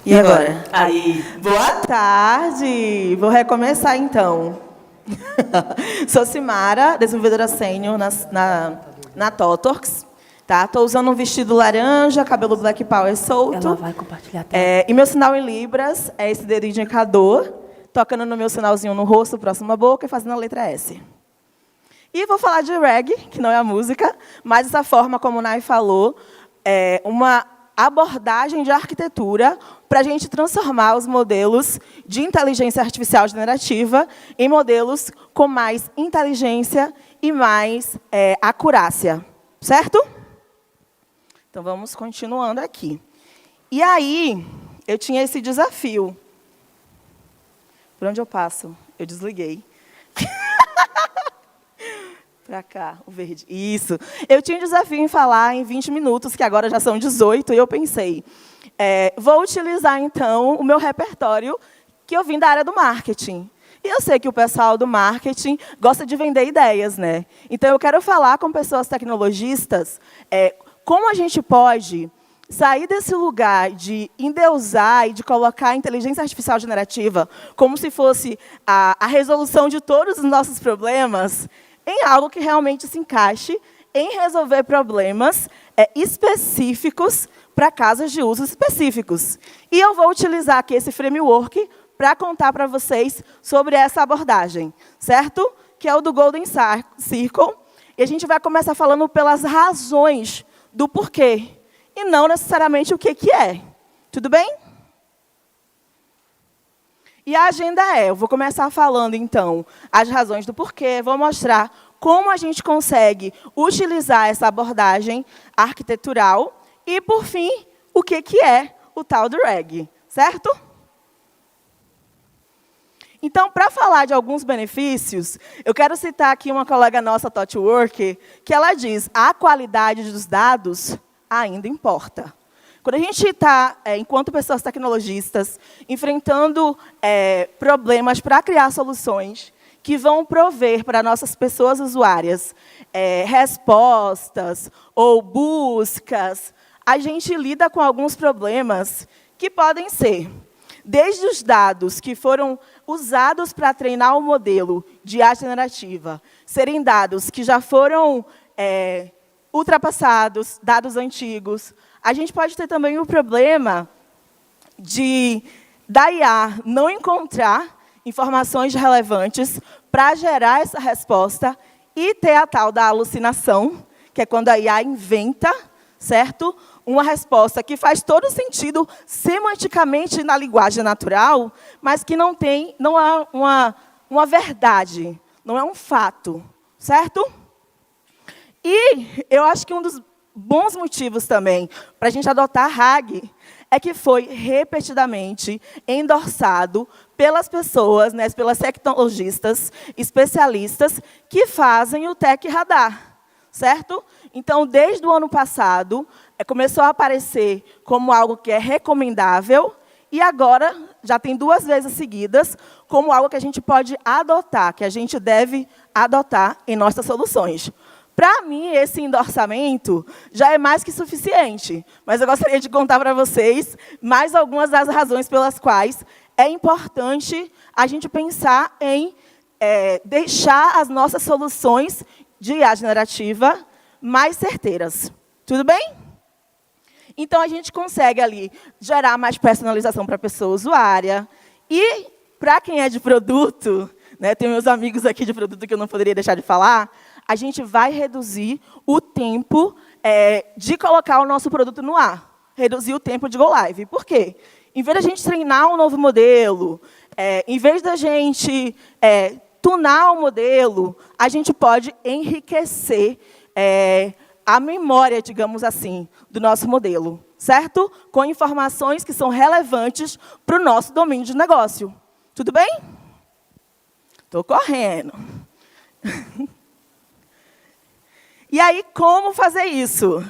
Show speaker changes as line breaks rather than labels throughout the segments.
E agora?
Aí, boa tarde! Vou recomeçar, então. Sou Simara, desenvolvedora sênior na TOTWORKS. Tá? Estou usando um vestido laranja, cabelo Black Power solto.
Ela vai compartilhar a tela.
E meu sinal em Libras é esse dedo indicador, tocando no meu sinalzinho no rosto, próximo à boca, e fazendo a letra S. E vou falar de reggae, que não é a música, mas essa forma, como o Nai falou, é uma abordagem de arquitetura para a gente transformar os modelos de inteligência artificial generativa em modelos com mais inteligência e mais acurácia. Certo? Então, vamos continuando aqui. E aí, eu tinha esse desafio. Por onde eu passo? Eu desliguei. Para cá, o verde. Isso. Eu tinha um desafio em falar em 20 minutos, que agora já são 18, e eu pensei, vou utilizar, então, o meu repertório que eu vim da área do marketing. E eu sei que o pessoal do marketing gosta de vender ideias, né? Então, eu quero falar com pessoas tecnologistas como a gente pode sair desse lugar de endeusar e de colocar a inteligência artificial generativa como se fosse a resolução de todos os nossos problemas em algo que realmente se encaixe em resolver problemas específicos para casos de usos específicos. E eu vou utilizar aqui esse framework para contar para vocês sobre essa abordagem, certo? Que é o do Golden Circle. E a gente vai começar falando pelas razões do porquê, e não necessariamente o que é. Tudo bem? E a agenda eu vou começar falando, então, as razões do porquê, vou mostrar como a gente consegue utilizar essa abordagem arquitetural e, por fim, o que é o tal do reggae, certo? Então, para falar de alguns benefícios, eu quero citar aqui uma colega nossa, TOTWORK, que ela diz, a qualidade dos dados ainda importa. Quando a gente está, enquanto pessoas tecnologistas, enfrentando problemas para criar soluções que vão prover para nossas pessoas usuárias respostas ou buscas, a gente lida com alguns problemas que podem ser, desde os dados que foram usados para treinar o modelo de IA generativa, serem dados que já foram ultrapassados, dados antigos. A gente pode ter também o problema da IA não encontrar informações relevantes para gerar essa resposta e ter a tal da alucinação, que é quando a IA inventa, certo? Uma resposta que faz todo sentido semanticamente na linguagem natural, mas que não é uma verdade, não é um fato, certo? E eu acho que um dos bons motivos também para a gente adotar RAG é que foi repetidamente endossado pelas pessoas, né, pelas tecnologistas, especialistas, que fazem o Tech Radar, certo? Então, desde o ano passado, começou a aparecer como algo que é recomendável, e agora já tem 2 vezes seguidas como algo que a gente pode adotar, que a gente deve adotar em nossas soluções. Para mim, esse endossamento já é mais que suficiente, mas eu gostaria de contar para vocês mais algumas das razões pelas quais é importante a gente pensar em deixar as nossas soluções de IA generativa mais certeiras. Tudo bem? Então, a gente consegue ali gerar mais personalização para a pessoa usuária. E, para quem é de produto, né, tem meus amigos aqui de produto que eu não poderia deixar de falar, a gente vai reduzir o tempo de colocar o nosso produto no ar. Reduzir o tempo de go live. Por quê? Em vez da gente treinar um novo modelo, em vez da gente tunar o modelo, a gente pode enriquecer a memória, digamos assim, do nosso modelo, certo? Com informações que são relevantes para o nosso domínio de negócio. Tudo bem? Estou correndo. E aí, como fazer isso?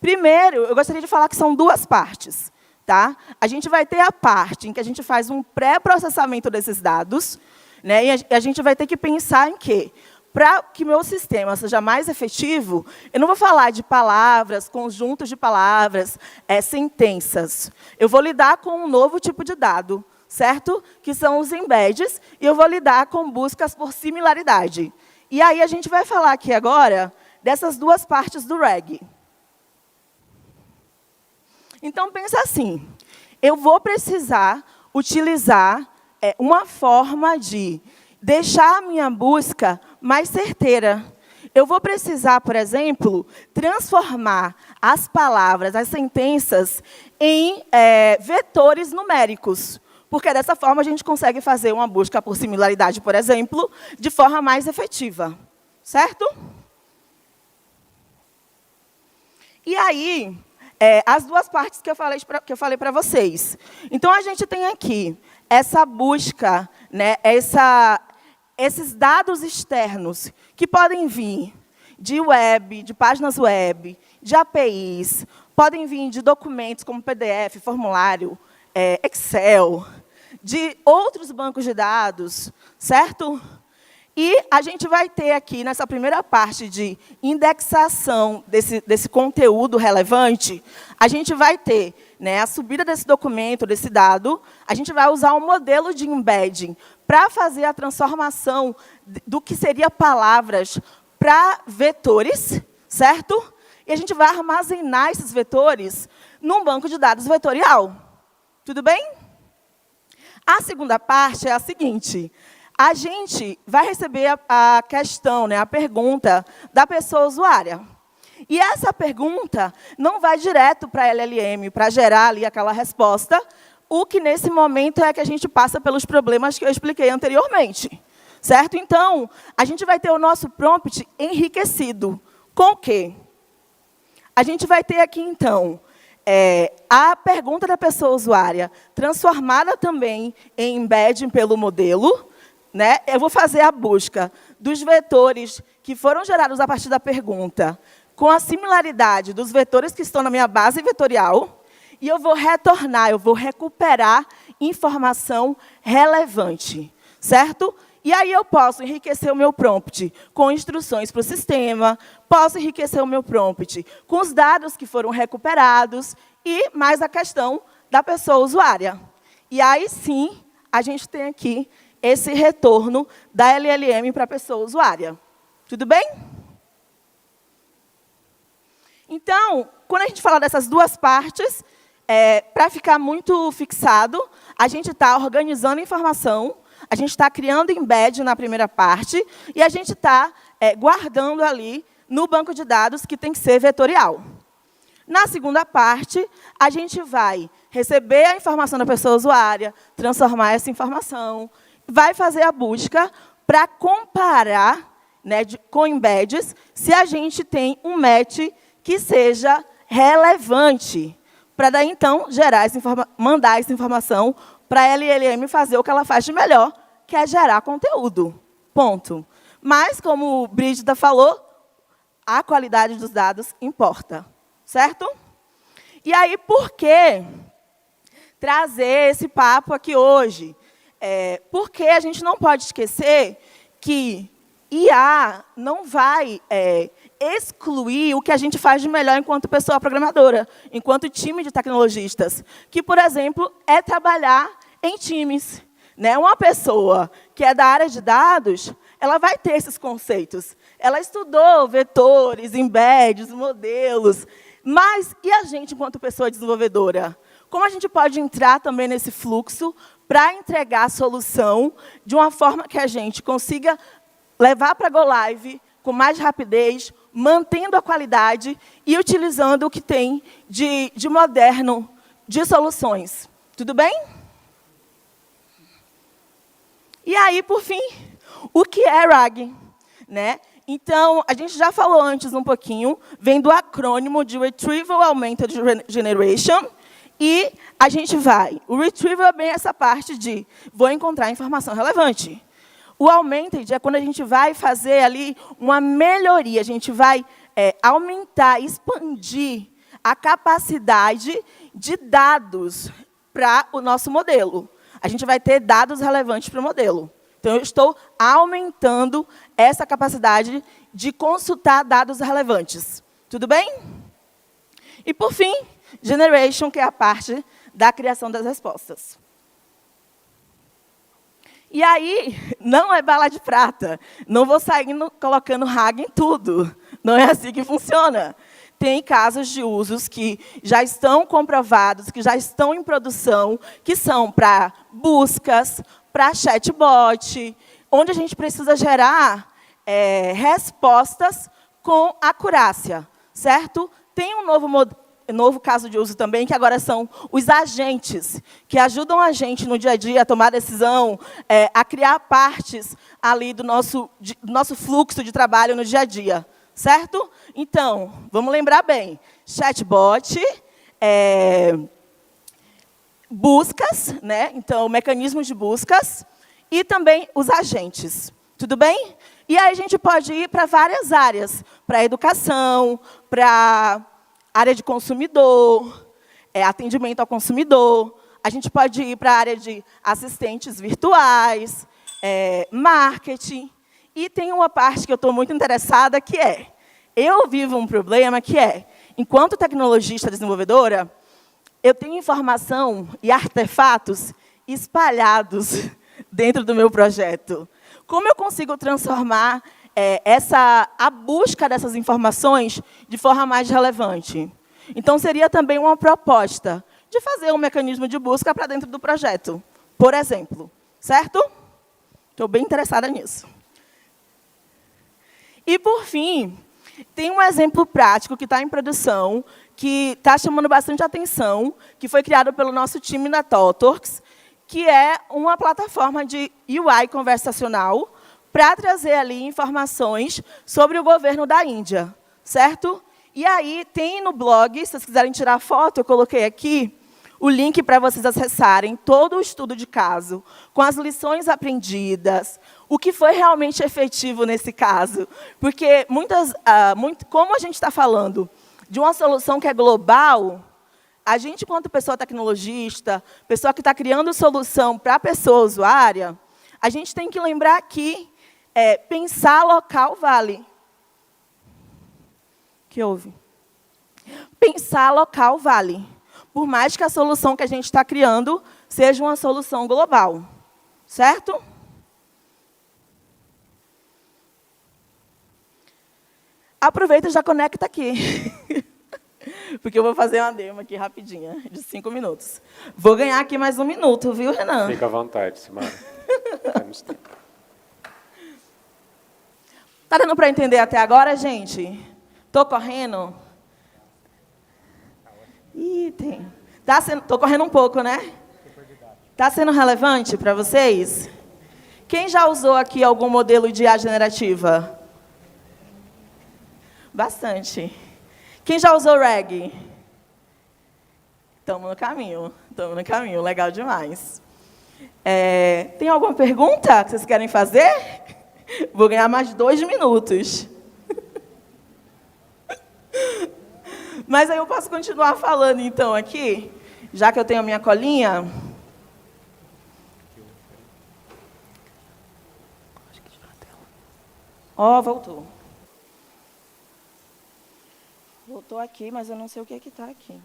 Primeiro, eu gostaria de falar que são 2 partes. Tá? A gente vai ter a parte em que a gente faz um pré-processamento desses dados, né? E a gente vai ter que pensar em quê? para que meu sistema seja mais efetivo, eu não vou falar de palavras, conjuntos de palavras, sentenças. Eu vou lidar com um novo tipo de dado, certo? Que são os embeds, e eu vou lidar com buscas por similaridade. E aí a gente vai falar aqui agora dessas duas partes do RAG. Então, pensa assim, eu vou precisar utilizar uma forma de deixar a minha busca mais certeira. Eu vou precisar, por exemplo, transformar as palavras, as sentenças, em vetores numéricos. Porque, dessa forma, a gente consegue fazer uma busca por similaridade, por exemplo, de forma mais efetiva. Certo? E aí, as duas partes que eu falei para vocês. Então, a gente tem aqui essa busca, né, esses dados externos que podem vir de web, de páginas web, de APIs, podem vir de documentos como PDF, formulário, Excel, de outros bancos de dados, certo? E a gente vai ter aqui, nessa primeira parte de indexação desse conteúdo relevante, a gente vai ter, né, a subida desse documento, desse dado, a gente vai usar um modelo de embedding para fazer a transformação do que seria palavras para vetores, certo? E a gente vai armazenar esses vetores num banco de dados vetorial. Tudo bem? A segunda parte é a seguinte: a gente vai receber a questão, né, a pergunta da pessoa usuária. E essa pergunta não vai direto para a LLM, para gerar ali aquela resposta, o que, nesse momento, é que a gente passa pelos problemas que eu expliquei anteriormente. Certo? Então, a gente vai ter o nosso prompt enriquecido. Com o quê? A gente vai ter aqui, então, a pergunta da pessoa usuária, transformada também em embedding pelo modelo. Né? Eu vou fazer a busca dos vetores que foram gerados a partir da pergunta, com a similaridade dos vetores que estão na minha base vetorial, e eu vou retornar, eu vou recuperar informação relevante, certo? E aí eu posso enriquecer o meu prompt com instruções para o sistema, posso enriquecer o meu prompt com os dados que foram recuperados e mais a questão da pessoa usuária. E aí, sim, a gente tem aqui esse retorno da LLM para a pessoa usuária. Tudo bem? Então, quando a gente fala dessas duas partes, para ficar muito fixado, a gente está organizando a informação, a gente está criando embed na primeira parte, e a gente está guardando ali no banco de dados, que tem que ser vetorial. Na segunda parte, a gente vai receber a informação da pessoa usuária, transformar essa informação, vai fazer a busca para comparar, né, com embeds, se a gente tem um match que seja relevante, para daí, então, mandar essa informação para a LLM fazer o que ela faz de melhor, que é gerar conteúdo. Ponto. Mas, como o Brígida falou, a qualidade dos dados importa. Certo? E aí, por que trazer esse papo aqui hoje? Porque a gente não pode esquecer que IA não vai excluir o que a gente faz de melhor enquanto pessoa programadora, enquanto time de tecnologistas, que, por exemplo, é trabalhar em times. Né? Uma pessoa que é da área de dados, ela vai ter esses conceitos. Ela estudou vetores, embeds, modelos. Mas, e a gente, enquanto pessoa desenvolvedora? Como a gente pode entrar também nesse fluxo para entregar a solução de uma forma que a gente consiga levar para Go Live com mais rapidez, mantendo a qualidade e utilizando o que tem de moderno de soluções. Tudo bem? E aí, por fim, o que é RAG? Né? Então, a gente já falou antes um pouquinho, vem do acrônimo de Retrieval Augmented Generation, e a gente vai. O Retrieval é bem essa parte de vou encontrar informação relevante. O Augmented é quando a gente vai fazer ali uma melhoria, a gente vai aumentar, expandir a capacidade de dados para o nosso modelo. A gente vai ter dados relevantes para o modelo. Então, eu estou aumentando essa capacidade de consultar dados relevantes. Tudo bem? E, por fim, generation, que é a parte da criação das respostas. E aí, não é bala de prata. Não vou saindo colocando RAG em tudo. Não é assim que funciona. Tem casos de usos que já estão comprovados, que já estão em produção, que são para buscas, para chatbot, onde a gente precisa gerar respostas com acurácia, certo? Tem um novo caso de uso também, que agora são os agentes, que ajudam a gente no dia a dia a tomar decisão, a criar partes ali do nosso fluxo de trabalho no dia a dia, certo? Então, vamos lembrar bem, chatbot, buscas, né? Então, mecanismos de buscas, e também os agentes, tudo bem? E aí a gente pode ir para várias áreas, para educação, para área de consumidor, atendimento ao consumidor. A gente pode ir para a área de assistentes virtuais, marketing. E tem uma parte que eu estou muito interessada, que eu vivo um problema que enquanto tecnologista desenvolvedora, eu tenho informação e artefatos espalhados dentro do meu projeto. Como eu consigo transformar a busca dessas informações de forma mais relevante? Então, seria também uma proposta de fazer um mecanismo de busca para dentro do projeto, por exemplo. Certo? Estou bem interessada nisso. E, por fim, tem um exemplo prático que está em produção, que está chamando bastante atenção, que foi criado pelo nosso time na ThoughtWorks, que é uma plataforma de UI conversacional para trazer ali informações sobre o governo da Índia, certo? E aí tem no blog, se vocês quiserem tirar foto, eu coloquei aqui o link para vocês acessarem todo o estudo de caso, com as lições aprendidas, o que foi realmente efetivo nesse caso. Porque, como a gente está falando de uma solução que é global, a gente, enquanto pessoa tecnologista, pessoa que está criando solução para a pessoa usuária, a gente tem que lembrar que pensar local vale. O que houve? Pensar local vale. Por mais que a solução que a gente está criando seja uma solução global. Certo? Aproveita e já conecta aqui. Porque eu vou fazer uma demo aqui rapidinha, de 5 minutos. Vou ganhar aqui mais 1 minuto, viu, Renan?
Fica à vontade, Simara. Temos tempo.
Tá dando para entender até agora, gente? Tô correndo? Ih, tem. Tô correndo um pouco, né? Tá sendo relevante para vocês? Quem já usou aqui algum modelo de IA generativa? Bastante. Quem já usou RAG? Estamos no caminho, legal demais. Tem alguma pergunta que vocês querem fazer? Vou ganhar mais 2 minutos. Mas aí eu posso continuar falando, então, aqui, já que eu tenho a minha colinha. Ó, voltou. Voltou aqui, mas eu não sei o que está aqui.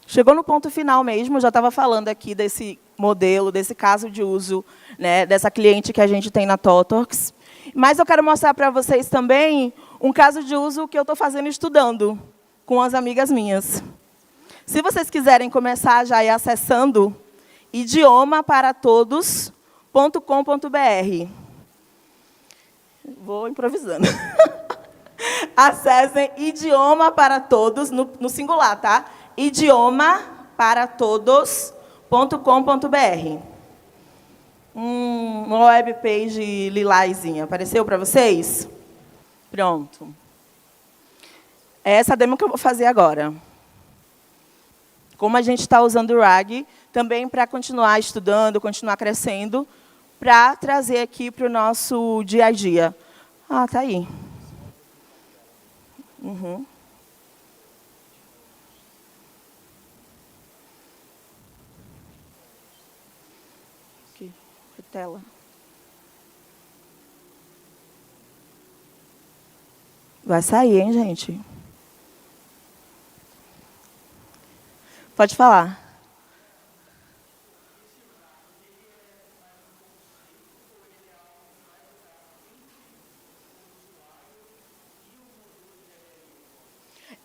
Chegou no ponto final mesmo, eu já estava falando aqui desse modelo, desse caso de uso, né, dessa cliente que a gente tem na ThoughtWorks. Mas eu quero mostrar para vocês também um caso de uso que eu estou fazendo estudando com as amigas minhas. Se vocês quiserem começar já a ir acessando idiomaparatodos.com.br. Vou improvisando. Acessem Idioma para Todos, no singular, tá? idiomaparatodos.com.br. Uma webpage lilazinha. Apareceu para vocês? Pronto. É essa demo que eu vou fazer agora. Como a gente está usando o RAG, também para continuar estudando, continuar crescendo, para trazer aqui para o nosso dia a dia. Ah, está aí. Uhum. Aqui, tela. Vai sair, hein, gente? Pode falar.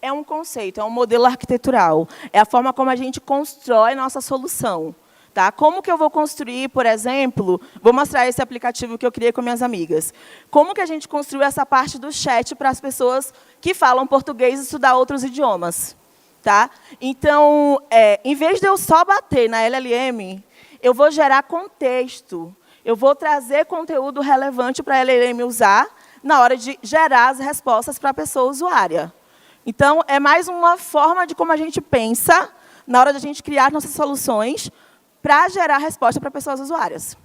É um conceito, é um modelo arquitetural. É a forma como a gente constrói nossa solução. Tá? Como que eu vou construir, por exemplo, vou mostrar esse aplicativo que eu criei com minhas amigas. Como que a gente construiu essa parte do chat para as pessoas que falam português e estudar outros idiomas? Tá? Então, em vez de eu só bater na LLM, eu vou gerar contexto. Eu vou trazer conteúdo relevante para a LLM usar na hora de gerar as respostas para a pessoa usuária. Então, é mais uma forma de como a gente pensa na hora de a gente criar nossas soluções para gerar resposta para pessoas usuárias.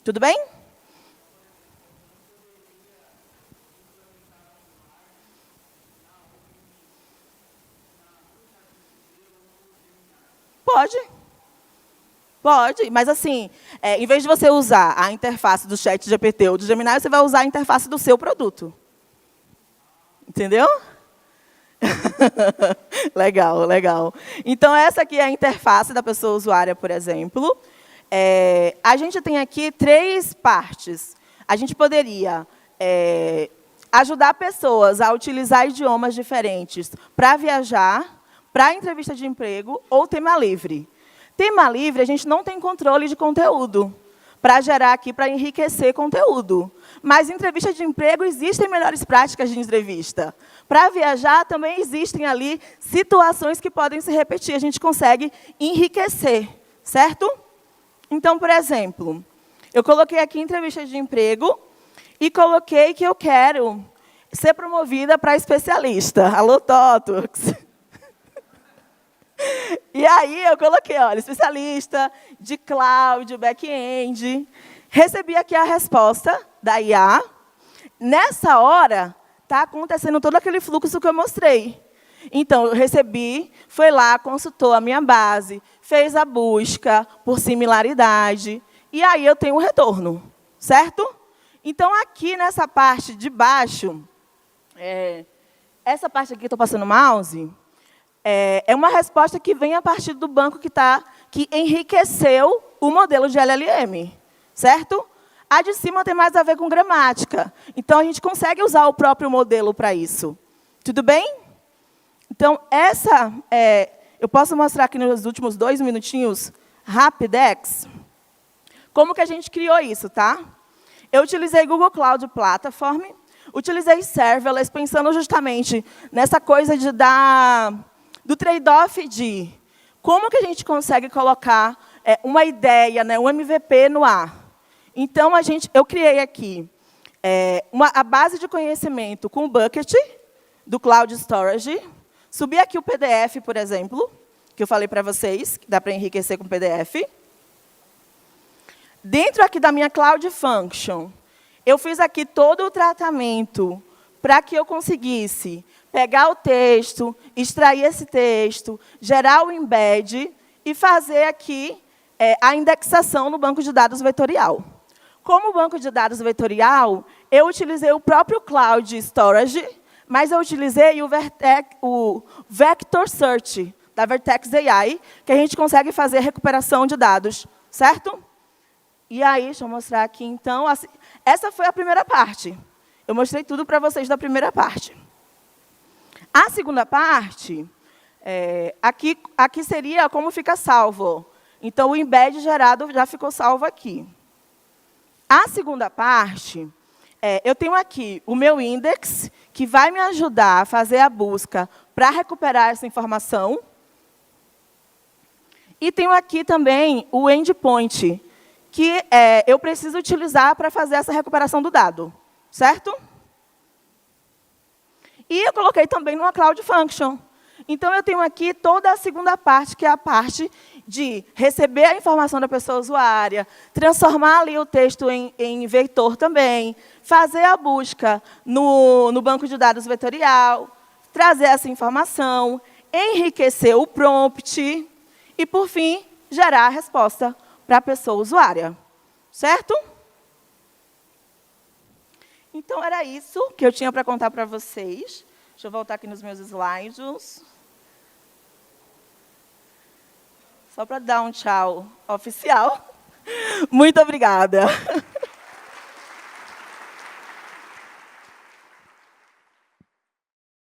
Tudo bem? Pode. Pode, mas assim, em vez de você usar a interface do ChatGPT ou do Gemini, você vai usar a interface do seu produto. Entendeu? Legal, legal. Então, essa aqui é a interface da pessoa usuária, por exemplo. A gente tem aqui 3 partes. A gente poderia ajudar pessoas a utilizar idiomas diferentes para viajar, para entrevista de emprego ou tema livre. Tema livre, a gente não tem controle de conteúdo para gerar aqui, para enriquecer conteúdo. Mas em entrevista de emprego existem melhores práticas de entrevista. Para viajar também existem ali situações que podem se repetir. A gente consegue enriquecer, certo? Então, por exemplo, eu coloquei aqui entrevista de emprego e coloquei que eu quero ser promovida para especialista. Alô, Totox. E aí eu coloquei, olha, especialista de cloud, back-end. Recebi aqui a resposta da IA. Nessa hora, está acontecendo todo aquele fluxo que eu mostrei. Então, eu recebi, foi lá, consultou a minha base, fez a busca por similaridade, e aí eu tenho um retorno, certo? Então, aqui nessa parte de baixo, essa parte aqui que estou passando o mouse, é uma resposta que vem a partir do banco que enriqueceu o modelo de LLM, certo? A de cima tem mais a ver com gramática. Então, a gente consegue usar o próprio modelo para isso. Tudo bem? Então, eu posso mostrar aqui nos últimos 2 minutinhos, Rapidex, como que a gente criou isso, tá? Eu utilizei Google Cloud Platform, utilizei Serverless, pensando justamente nessa coisa do trade-off de como que a gente consegue colocar uma ideia, né, um MVP no ar. Então, eu criei aqui a base de conhecimento com o Bucket, do Cloud Storage. Subi aqui o PDF, por exemplo, que eu falei para vocês, que dá para enriquecer com PDF. Dentro aqui da minha Cloud Function, eu fiz aqui todo o tratamento para que eu conseguisse pegar o texto, extrair esse texto, gerar o embed e fazer aqui a indexação no banco de dados vetorial. Como banco de dados vetorial, eu utilizei o próprio Cloud Storage, mas eu utilizei o Vector Search, da Vertex AI, que a gente consegue fazer recuperação de dados, certo? E aí, deixa eu mostrar aqui, então. Essa foi a primeira parte. Eu mostrei tudo para vocês da primeira parte. A segunda parte, aqui seria como fica salvo. Então, o embed gerado já ficou salvo aqui. A segunda parte, eu tenho aqui o meu index, que vai me ajudar a fazer a busca para recuperar essa informação. E tenho aqui também o endpoint, que eu preciso utilizar para fazer essa recuperação do dado, certo? E eu coloquei também numa Cloud Function. Então, eu tenho aqui toda a segunda parte, que é a parte de receber a informação da pessoa usuária, transformar ali o texto em vetor também, fazer a busca no banco de dados vetorial, trazer essa informação, enriquecer o prompt e, por fim, gerar a resposta para a pessoa usuária. Certo? Então, era isso que eu tinha para contar para vocês. Deixa eu voltar aqui nos meus slides. Só para dar um tchau oficial. Muito obrigada.